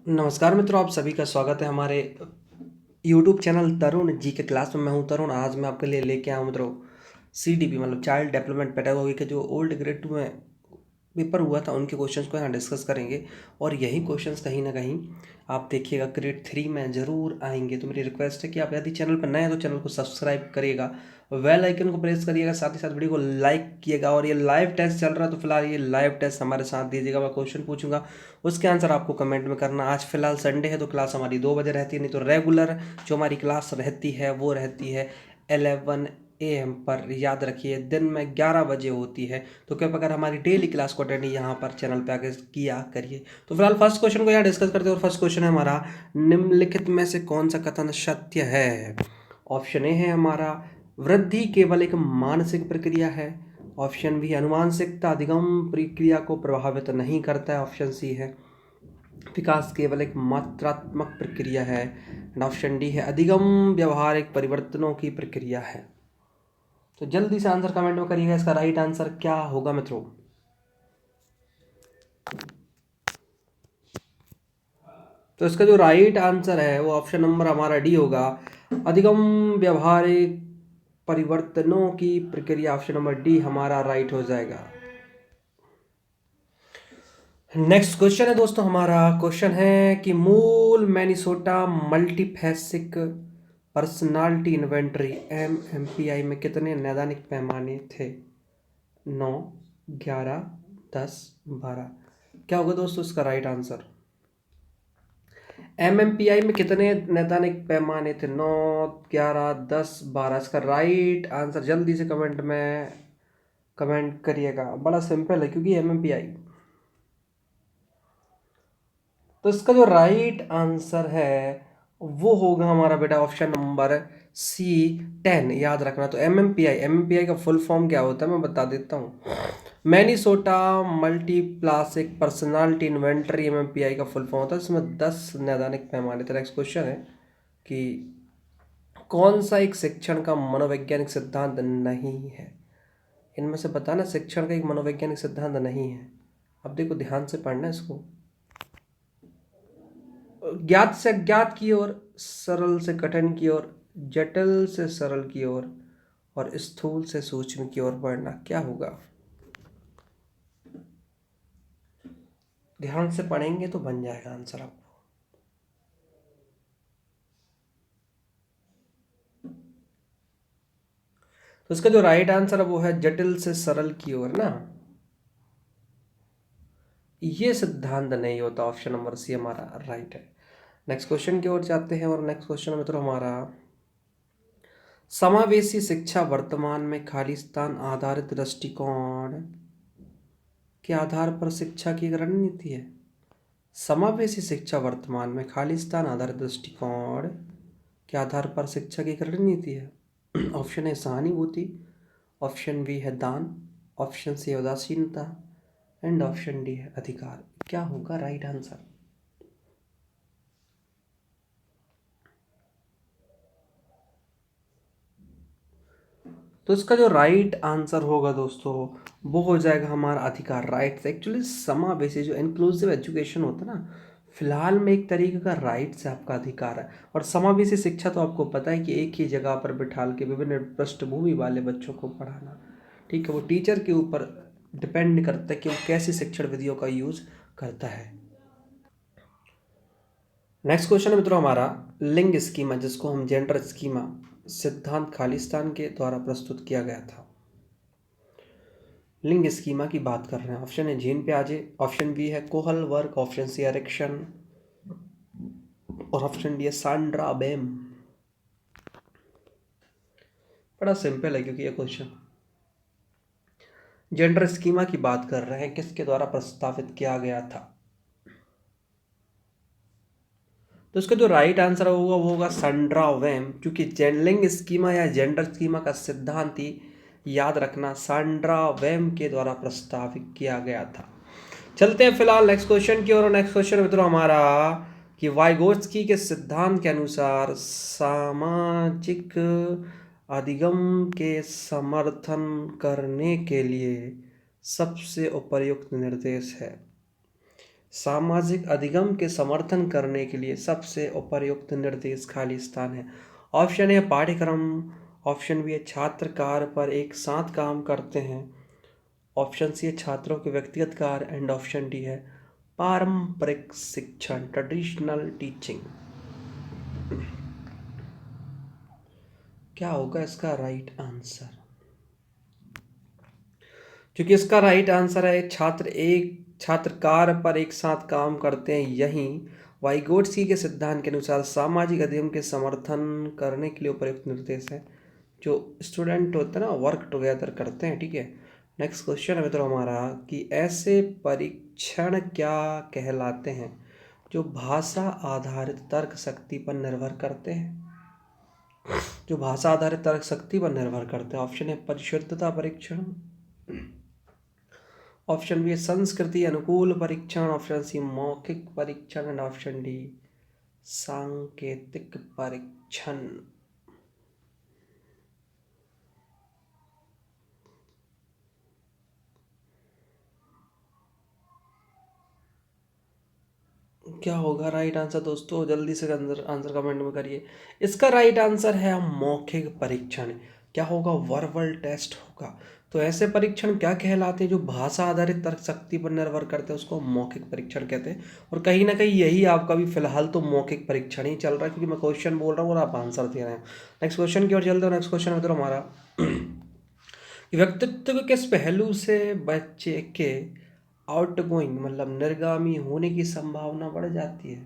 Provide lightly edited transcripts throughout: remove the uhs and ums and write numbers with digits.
नमस्कार मित्रों, आप सभी का स्वागत है हमारे यूट्यूब चैनल तरुण जी के क्लास में। मैं हूं तरुण। आज मैं आपके लिए लेके आया हूं मित्रों CDP मतलब चाइल्ड डेवलपमेंट पेडागोगी के जो ओल्ड ग्रेड 2 में पेपर हुआ था उनके क्वेश्चंस को यहाँ डिस्कस करेंगे। और यही क्वेश्चंस कहीं ना कहीं आप देखिएगा ग्रेड 3 में ज़रूर आएंगे। तो मेरी रिक्वेस्ट है कि आप यदि चैनल पर नए हैं तो चैनल को सब्सक्राइब करिएगा, बेल आइकन को प्रेस करिएगा, साथ ही साथ वीडियो को लाइक किएगा। और ये लाइव टेस्ट चल रहा है तो फिलहाल ये लाइव टेस्ट हमारे साथ दीजिएगा। मैं क्वेश्चन पूछूंगा, उसके आंसर आपको कमेंट में करना। आज फिलहाल संडे है तो क्लास हमारी 2 बजे रहती है, नहीं तो रेगुलर जो हमारी क्लास रहती है वो रहती है 11 AM पर। याद रखिए दिन में 11 बजे होती है। तो कृपया अगर हमारी डेली क्लास को अटेंड यहाँ पर चैनल पे आके किया करिए। तो फिलहाल फर्स्ट क्वेश्चन को यहाँ डिस्कस करते हैं। और फर्स्ट क्वेश्चन है हमारा, निम्नलिखित में से कौन सा कथन सत्य है? ऑप्शन ए है हमारा, वृद्धि केवल एक मानसिक प्रक्रिया है। ऑप्शन बी, अनुवांशिकता अधिगम प्रक्रिया को प्रभावित नहीं करता है। ऑप्शन सी है, विकास केवल एक मात्रात्मक प्रक्रिया है। एंड ऑप्शन डी है, अधिगम व्यवहारिक परिवर्तनों की प्रक्रिया है। तो जल्दी से आंसर कमेंट में करिएगा, इसका राइट आंसर क्या होगा मित्रों? तो इसका जो राइट आंसर है वो ऑप्शन नंबर हमारा डी होगा, अधिगम व्यवहारिक परिवर्तनों की प्रक्रिया। ऑप्शन नंबर डी हमारा राइट हो जाएगा। नेक्स्ट क्वेश्चन है दोस्तों हमारा। क्वेश्चन है कि मूल मैनिसोटा मल्टीफैसिक पर्सनालिटी इन्वेंटरी MMPI में कितने नैदानिक पैमाने थे? 9, 11, 10, 12। क्या होगा दोस्तों इसका राइट आंसर? MMPI में कितने नैदानिक पैमाने थे? 9, 11, 10, 12। इसका राइट आंसर जल्दी से कमेंट में कमेंट करिएगा। बड़ा सिंपल है क्योंकि MMPI। तो इसका जो राइट आंसर है वो होगा हमारा बेटा ऑप्शन नंबर सी, 10। याद रखना। तो MMPI का फुल फॉर्म क्या होता है मैं बता देता हूँ। मैनिसोटा मल्टीप्लासिक पर्सनालिटी इन्वेंटरी MMPI का फुल फॉर्म होता है। इसमें 10 नैदानिक पैमाने थे। नेक्स्ट क्वेश्चन है कि कौन सा एक शिक्षण का मनोवैज्ञानिक सिद्धांत नहीं है? इनमें से बताना शिक्षण का एक मनोवैज्ञानिक सिद्धांत नहीं है। अब देखो ध्यान से पढ़ना इसको। ज्ञात से अज्ञात की ओर, सरल से कठिन की ओर, जटिल से सरल की ओर और स्थूल से सूक्ष्म की ओर बढ़ना, क्या होगा? ध्यान से पढ़ेंगे तो बन जाएगा आंसर आपको। तो इसका जो राइट आंसर है वो है जटिल से सरल की ओर ना। ये सिद्धांत नहीं होता। ऑप्शन नंबर सी हमारा राइट है। नेक्स्ट क्वेश्चन की ओर जाते हैं। और नेक्स्ट क्वेश्चन में तो हमारा, समावेशी शिक्षा वर्तमान में खालिस्तान आधारित दृष्टिकोण के आधार पर शिक्षा की एक रणनीति है। समावेशी शिक्षा वर्तमान में खालिस्तान आधारित दृष्टिकोण के आधार पर शिक्षा की एक रणनीति है। ऑप्शन ए सहानुभूति, ऑप्शन बी है दान, ऑप्शन सी है उदासीनता एंड ऑप्शन डी है अधिकार। क्या होगा राइट आंसर? तो इसका जो राइट आंसर होगा दोस्तों वो हो जाएगा हमारा अधिकार। राइट एक्चुअली समावेशी जो इंक्लूसिव एजुकेशन होता है ना, फिलहाल में एक तरीके का राइट्स है, आपका अधिकार है। और समावेशी शिक्षा तो आपको पता है कि एक ही जगह पर बिठाल के विभिन्न पृष्ठभूमि वाले बच्चों को पढ़ाना, ठीक है, वो टीचर के ऊपर डिपेंड करता है कि वो कैसी शिक्षण विधियों का यूज करता है। नेक्स्ट क्वेश्चन है मित्रों हमारा, लिंग स्कीमा जिसको हम जेंडर स्कीमा सिद्धांत खालिस्तान के द्वारा प्रस्तुत किया गया था। लिंग स्कीमा की बात कर रहे हैं। ऑप्शन है जीन पियाजे, ऑप्शन बी है कोहल वर्क, ऑप्शन सी एरिक्सन और ऑप्शन डी है सांड्रा बेम। बड़ा सिंपल है क्योंकि ये क्वेश्चन जेंडर स्कीमा की बात कर रहे हैं, किसके द्वारा प्रस्तावित किया गया था। तो इसका जो राइट आंसर होगा वो होगा सांड्रा वेम, क्योंकि लिंग स्कीमा या जेंडर स्कीमा का सिद्धांत ही याद रखना सांड्रा वेम के द्वारा प्रस्तावित किया गया था। चलते हैं फिलहाल नेक्स्ट क्वेश्चन की ओर। नेक्स्ट क्वेश्चन मित्रों हमारा कि वाइगोत्स्की के सिद्धांत के अनुसार सामाजिक अधिगम के समर्थन करने के लिए सबसे उपयुक्त निर्देश है। सामाजिक अधिगम के समर्थन करने के लिए सबसे उपयुक्त निर्देश खाली स्थान है। ऑप्शन ए पाठ्यक्रम, ऑप्शन बी है छात्र कार्य पर एक साथ काम करते हैं, ऑप्शन सी है छात्रों के व्यक्तिगत कार्य एंड ऑप्शन डी है पारंपरिक शिक्षण, ट्रेडिशनल टीचिंग। क्या होगा इसका राइट आंसर? क्योंकि इसका राइट आंसर है छात्र कार्य पर एक साथ काम करते हैं। यही वाइगोट्स्की के सिद्धांत के अनुसार सामाजिक अधिगम के समर्थन करने के लिए उपयुक्त निर्देश है। जो स्टूडेंट होते हैं ना, वर्क टुगेदर करते हैं, ठीक है। नेक्स्ट क्वेश्चन है मित्रों हमारा कि ऐसे परीक्षण क्या कहलाते हैं जो भाषा आधारित तर्क शक्ति पर निर्भर करते हैं? जो भाषा आधारित तर्क शक्ति पर निर्भर करते हैं। ऑप्शन ए परिशुद्धता परीक्षण, ऑप्शन बी संस्कृति अनुकूल परीक्षण, ऑप्शन सी मौखिक परीक्षण एंड ऑप्शन डी सांकेतिक परीक्षण। क्या होगा राइट आंसर दोस्तों? जल्दी से आंसर कमेंट में करिए। इसका राइट आंसर है मौखिक परीक्षण। क्या होगा? वर्बल टेस्ट होगा। तो ऐसे परीक्षण क्या कहलाते हैं जो भाषा आधारित तर्क शक्ति पर निर्भर करते हैं, उसको मौखिक परीक्षण कहते हैं। और कहीं ना कहीं यही आपका भी फिलहाल तो मौखिक परीक्षण ही चल रहा है, क्योंकि मैं क्वेश्चन बोल रहा हूँ और आप आंसर दे रहे हैं। नेक्स्ट क्वेश्चन की ओर चलते हो। नेक्स्ट क्वेश्चन है हमारा व्यक्तित्व के किस पहलू से बच्चे के आउटगोइंग मतलब निर्गामी होने की संभावना बढ़ जाती है?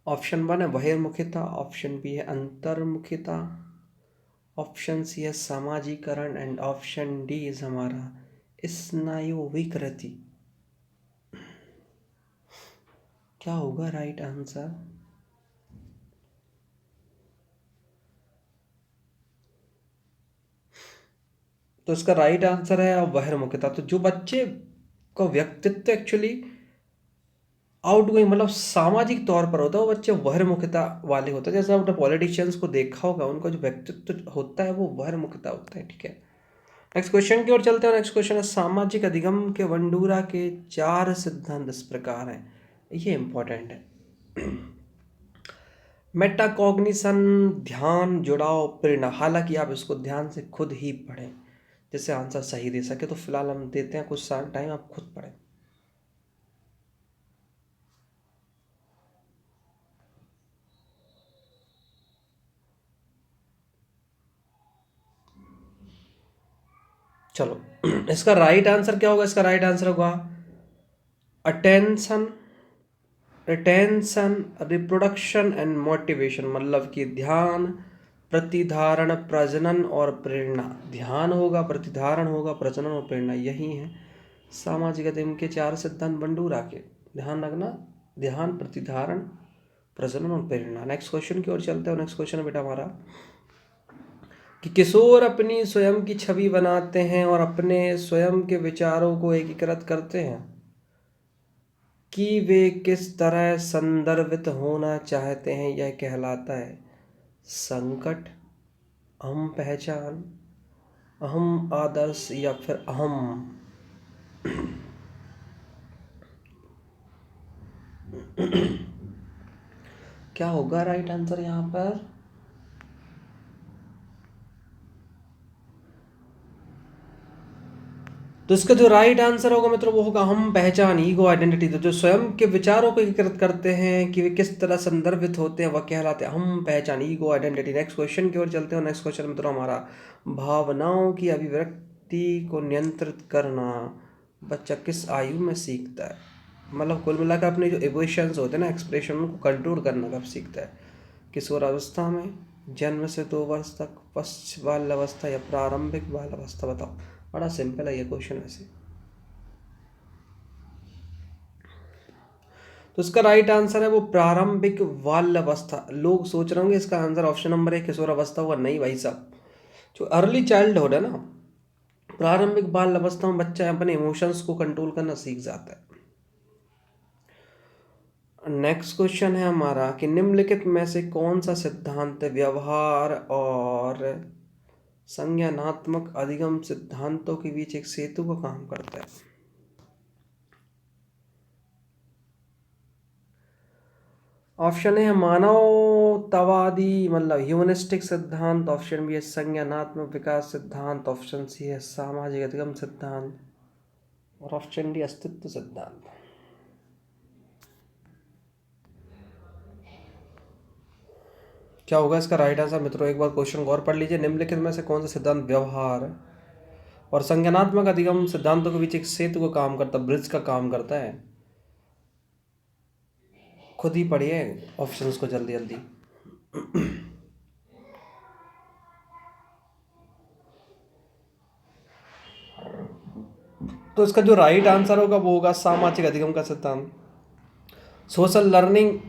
ऑप्शन 1 है बहिर्मुखिता, ऑप्शन बी है अंतर्मुखिता, ऑप्शन सी है सामाजिकरण एंड ऑप्शन डी इज हमारा स्नायु विकृति। क्या होगा राइट आंसर? तो इसका राइट आंसर है बहिर्मुखिता। तो जो बच्चे का व्यक्तित्व एक्चुअली आउटगोइंग मतलब सामाजिक तौर पर होता है, वो बच्चे बहिर्मुखता वाले होते हैं। जैसे आपने पॉलिटिशियंस को देखा होगा, उनका जो व्यक्तित्व होता है वो बहिर्मुखता होता है, ठीक है। नेक्स्ट क्वेश्चन की ओर चलते हैं। नेक्स्ट क्वेश्चन है सामाजिक अधिगम के बंडूरा के 4 सिद्धांत इस प्रकार हैं। ये इंपॉर्टेंट है। मेटाकॉग्निशन, ध्यान, जुड़ाव, प्रेरणा। हालांकि आप इसको ध्यान से खुद ही पढ़ें जिससे आंसर सही दे सके। तो फिलहाल हम देते हैं कुछ टाइम, आप खुद पढ़ें। चलो इसका राइट आंसर क्या होगा? इसका राइट आंसर होगा attention, retention, reproduction and motivation. मतलब कि ध्यान, प्रतिधारण, प्रजनन और प्रेरणा। ध्यान होगा, प्रतिधारण होगा, प्रजनन और प्रेरणा, यही है सामाजिक अधिगम के 4 सिद्धांत बंडूरा के। ध्यान रखना, ध्यान, प्रतिधारण, प्रजनन और प्रेरणा। नेक्स्ट क्वेश्चन की ओर चलते हैं। नेक्स्ट क्वेश्चन है बेटा हमारा कि किशोर अपनी स्वयं की छवि बनाते हैं और अपने स्वयं के विचारों को एकीकृत करते हैं कि वे किस तरह संदर्भित होना चाहते हैं। यह कहलाता है संकट, अहम पहचान, अहम आदर्श या फिर अहम। क्या होगा राइट आंसर यहाँ पर? तो इसका जो राइट आंसर होगा मित्रों वो होगा हम पहचान, ईगो, आइडेंटिटी। तो जो स्वयं के विचारों को एकीकृत करते हैं कि वे किस तरह संदर्भित होते हैं, वह कहलाते हैं हम पहचान, ईगो, आइडेंटिटी। नेक्स्ट क्वेश्चन की ओर चलते हैं। नेक्स्ट क्वेश्चन मित्रों हमारा भावनाओं की अभिव्यक्ति को नियंत्रित करना बच्चा किस आयु में सीखता है? मतलब कुल मिलाकर अपने जो इमोशंस होते हैं ना, एक्सप्रेशन, उनको कंट्रोल करना कब सीखता है? किशोरावस्था में, जन्म से 2 वर्ष तक, पश्च बाल्यावस्था या प्रारंभिक बाल्यावस्था? बताओ। बड़ा सिंपल है ये क्वेश्चन वैसे। तो इसका राइट आंसर है वो प्रारंभिक बाल्यावस्था। लोग सोच रहे होंगे इसका आंसर ऑप्शन नंबर 1 किशोरावस्था होगा। नहीं भाई साहब, जो अर्ली चाइल्डहुड है ना, प्रारंभिक बाल अवस्था में बच्चा अपने इमोशंस को कंट्रोल करना सीख जाता है। नेक्स्ट क्वेश्चन है हमारा कि निम्नलिखित में से कौन सा सिद्धांत व्यवहार और संज्ञानात्मक अधिगम सिद्धांतों के बीच एक सेतु का काम करता है? ऑप्शन ए है मानवतावादी मतलब ह्यूमनिस्टिक सिद्धांत, ऑप्शन बी है संज्ञानात्मक विकास सिद्धांत, ऑप्शन सी है सामाजिक अधिगम सिद्धांत और ऑप्शन डी अस्तित्व सिद्धांत। क्या होगा इसका राइट आंसर मित्रों? एक बार क्वेश्चन गौर पढ़ लीजिए। निम्नलिखित में से कौन सा सिद्धांत व्यवहार और संज्ञानात्मक अधिगम सिद्धांतों के बीच एक सेतु का काम करता, ब्रिज का काम करता है? खुद ही पढ़िए ऑप्शंस को जल्दी जल्दी। तो इसका जो राइट आंसर होगा वो होगा सामाजिक अधिगम का सिद्धांत। सोशल लर्निंग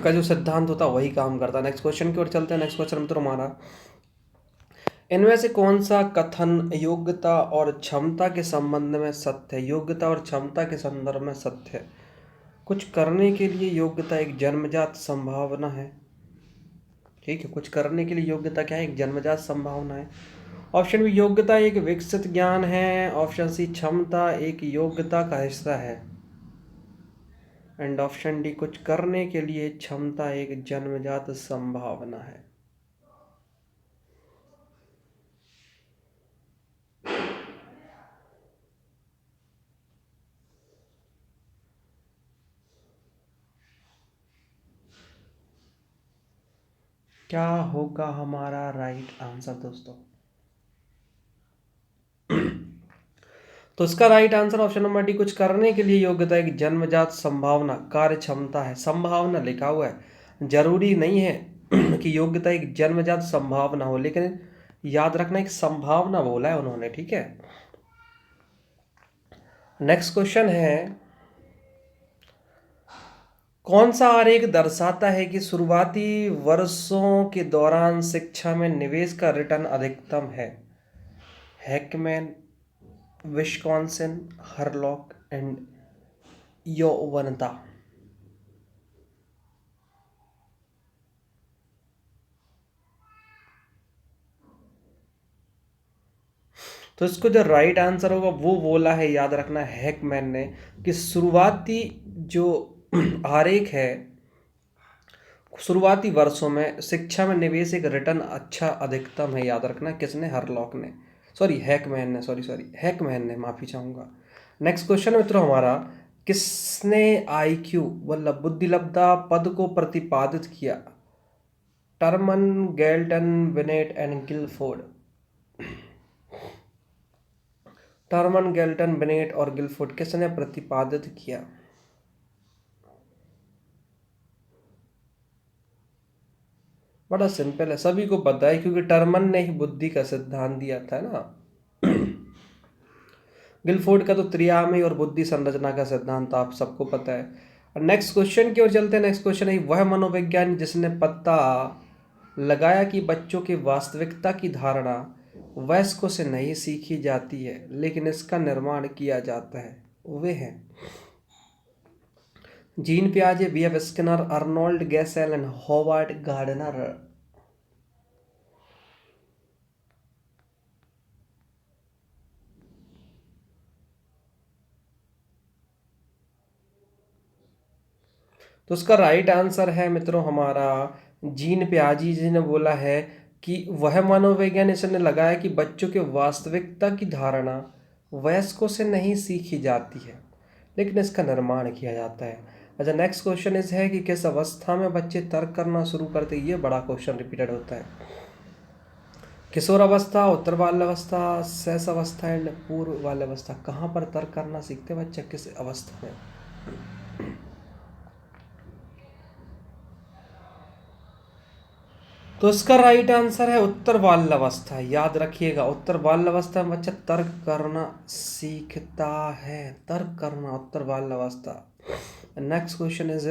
का जो सिद्धांत होता है वही काम करता है। नेक्स्ट क्वेश्चन की ओर चलते हैं। नेक्स्ट क्वेश्चन मित्रों हमारा, इनमें से कौन सा कथन योग्यता और क्षमता के संबंध में सत्य है? योग्यता और क्षमता के संदर्भ में सत्य है। कुछ करने के लिए योग्यता एक जन्मजात संभावना है। ठीक है, कुछ करने के लिए योग्यता क्या है? एक जन्मजात संभावना है। ऑप्शन बी योग्यता एक विकसित ज्ञान है, ऑप्शन सी क्षमता एक योग्यता का हिस्सा है एंड ऑप्शन डी कुछ करने के लिए क्षमता एक जन्मजात संभावना है। क्या होगा हमारा राइट आंसर दोस्तों? तो इसका right answer option number D, कुछ करने के लिए योग्यता एक जन्मजात संभावना कार्य क्षमता है। संभावना लिखा हुआ है, जरूरी नहीं है कि योग्यता एक जन्मजात संभावना हो, लेकिन याद रखना एक संभावना बोला है उन्होंने। ठीक है, नेक्स्ट क्वेश्चन है, कौन सा आरेख दर्शाता है कि शुरुआती वर्षों के दौरान शिक्षा में निवेश का रिटर्न अधिकतम है? हैकमैन, विस्कॉन्सिन, हरलॉक एंड यौवनता। तो इसको जो राइट आंसर होगा वो बोला है, याद रखना, हैकमैन ने, कि शुरुआती जो आरेख है, शुरुआती वर्षों में शिक्षा में निवेश एक रिटर्न अच्छा अधिकतम है। याद रखना, किसने? हरलॉक ने, सॉरी हैकमैन ने, सॉरी हैकमैन ने, माफी चाहूंगा। नेक्स्ट क्वेश्चन मित्रों हमारा, किसने आईक्यू मतलब बुद्धिलब्धता पद को प्रतिपादित किया? Terman, Galton, Binet and Guilford. Terman, Galton, Binet और गिलफोर्ड किसने प्रतिपादित किया? बड़ा सिंपल है, सभी को पता है, क्योंकि टर्मन ने ही बुद्धि का सिद्धांत दिया था ना। गिलफोर्ड का तो त्रिआयामी और बुद्धि संरचना का सिद्धांत आप सबको पता है। नेक्स्ट क्वेश्चन की ओर चलते हैं। नेक्स्ट क्वेश्चन है, वह मनोविज्ञानी जिसने पता लगाया कि बच्चों की वास्तविकता की धारणा वयस्कों से नहीं सीखी जाती है लेकिन इसका निर्माण किया जाता है, वे हैं जीन पियाजे, B F Skinner, Arnold Gesell and Howard Gardner. तो उसका राइट आंसर है मित्रों हमारा जीन पियाजी जी ने बोला है कि वह मनोविज्ञान इसने लगाया कि बच्चों के वास्तविकता की धारणा वयस्कों से नहीं सीखी जाती है लेकिन इसका निर्माण किया जाता है। अच्छा, नेक्स्ट क्वेश्चन इस है कि किस अवस्था में बच्चे तर्क करना शुरू करते हैं? ये बड़ा क्वेश्चन रिपीटेड होता है। किशोर अवस्था, उत्तर बाल्यावस्था, शैश अवस्था एंड पूर्व बाल्यावस्था। कहाँ पर तर्क करना सीखते हैं बच्चे, किस अवस्था में? तो इसका राइट आंसर है उत्तर बाल्यावस्था। याद रखिएगा, उत्तर बाल्यावस्था में बच्चा तर्क करना सीखता है, तर्क करना उत्तर बाल्यावस्था। नेक्स्ट क्वेश्चन इज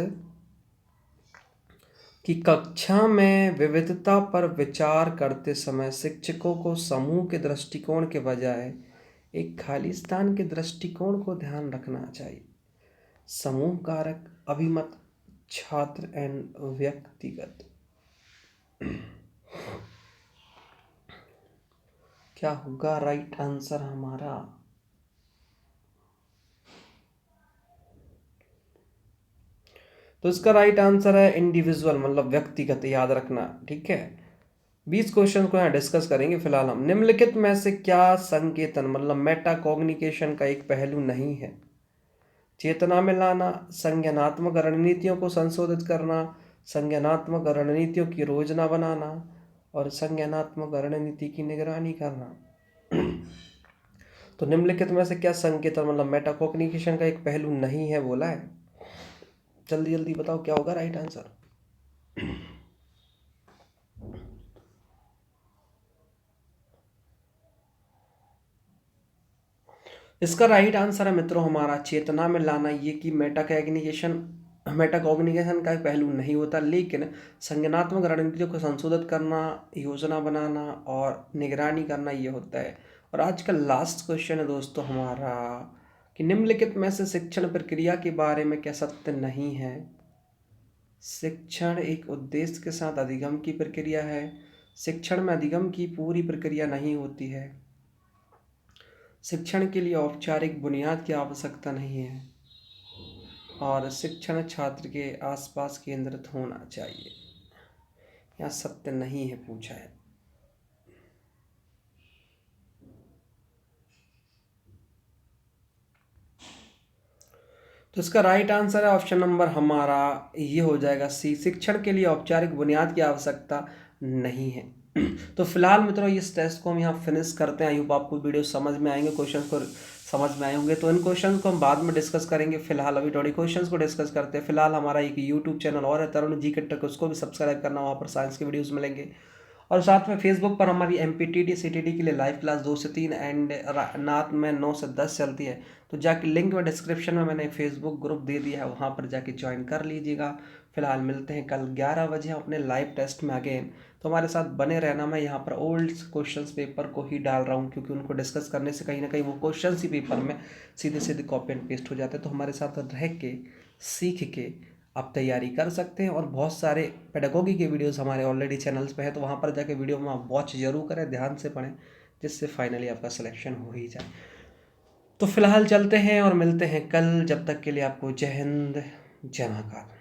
कि कक्षा में विविधता पर विचार करते समय शिक्षकों को समूह के दृष्टिकोण के बजाय एक खाली स्थान के दृष्टिकोण को ध्यान रखना चाहिए। समूह कारक, अभिमत, छात्र एंड व्यक्तिगत। क्या होगा राइट आंसर हमारा? तो इसका राइट आंसर है इंडिविजुअल, मतलब व्यक्तिगत, याद रखना, ठीक है। 20 क्वेश्चन को यहाँ डिस्कस करेंगे फिलहाल हम। निम्नलिखित में से क्या संकेतन मतलब मेटाकॉग्निशन का एक पहलू नहीं है? चेतना में लाना, संज्ञानात्मक रणनीतियों को संशोधित करना, संज्ञानात्मक रणनीतियों की योजना बनाना और संज्ञानात्मक रणनीति की निगरानी करना। तो निम्नलिखित में से क्या संकेतन मतलब मेटाकॉग्निशन का एक पहलू नहीं है बोला है? जल्दी जल्दी बताओ क्या होगा राइट आंसर। इसका राइट आंसर है मित्रों हमारा चेतना में लाना। ये कि मेटाकॉग्निशन का पहलू नहीं होता, लेकिन संज्ञानात्मक रणनीतियों को संशोधित करना, योजना बनाना और निगरानी करना ये होता है। और आज का लास्ट क्वेश्चन है दोस्तों हमारा कि निम्नलिखित में से शिक्षण प्रक्रिया के बारे में क्या सत्य नहीं है? शिक्षण एक उद्देश्य के साथ अधिगम की प्रक्रिया है। शिक्षण में अधिगम की पूरी प्रक्रिया नहीं होती है। शिक्षण के लिए औपचारिक बुनियाद की आवश्यकता नहीं है और शिक्षण छात्र के आसपास केंद्रित होना चाहिए। यह सत्य नहीं है पूछा है। तो इसका राइट आंसर है ऑप्शन नंबर हमारा ये हो जाएगा सी, शिक्षण के लिए औपचारिक बुनियाद की आवश्यकता नहीं है। तो फिलहाल मित्रों इस टेस्ट को हम यहाँ फिनिश करते हैं। आई होप आपको वीडियो समझ में आएंगे, क्वेश्चन को समझ में आए होंगे। तो इन क्वेश्चन को हम बाद में डिस्कस करेंगे। फिलहाल अभी 20 क्वेश्चन को डिस्कस करते हैं। फिलहाल हमारा एक यूट्यूब चैनल और है तरुण जी के टेक, उसको भी सब्सक्राइब करना, वहाँ पर साइंस के वीडियोज़ मिलेंगे। और साथ में फेसबुक पर हमारी MPTT CTT के लिए लाइव क्लास 2 से 3 एंड रात में 9 से 10 चलती है। तो जाके लिंक में डिस्क्रिप्शन में मैंने फेसबुक ग्रुप दे दिया है, वहाँ पर जाके ज्वाइन कर लीजिएगा। फिलहाल मिलते हैं कल 11 बजे हम अपने लाइव टेस्ट में अगेन। तो हमारे साथ बने रहना। मैं यहाँ पर ओल्ड क्वेश्चंस पेपर को ही डाल रहा हूँ, क्योंकि उनको डिस्कस करने से कहीं ना कहीं वो क्वेश्चन ही पेपर में सीधे सीधे कॉपी एंड पेस्ट हो जाते हैं। तो हमारे साथ रह के सीख के आप तैयारी कर सकते हैं। और बहुत सारे पेडागोगी के वीडियोस हमारे ऑलरेडी चैनल्स पे हैं, तो वहाँ पर जाके वीडियो में आप वॉच जरूर करें, ध्यान से पढ़ें, जिससे फाइनली आपका सिलेक्शन हो ही जाए। तो फिलहाल चलते हैं और मिलते हैं कल। जब तक के लिए आपको जय हिंद, जय महाकाल।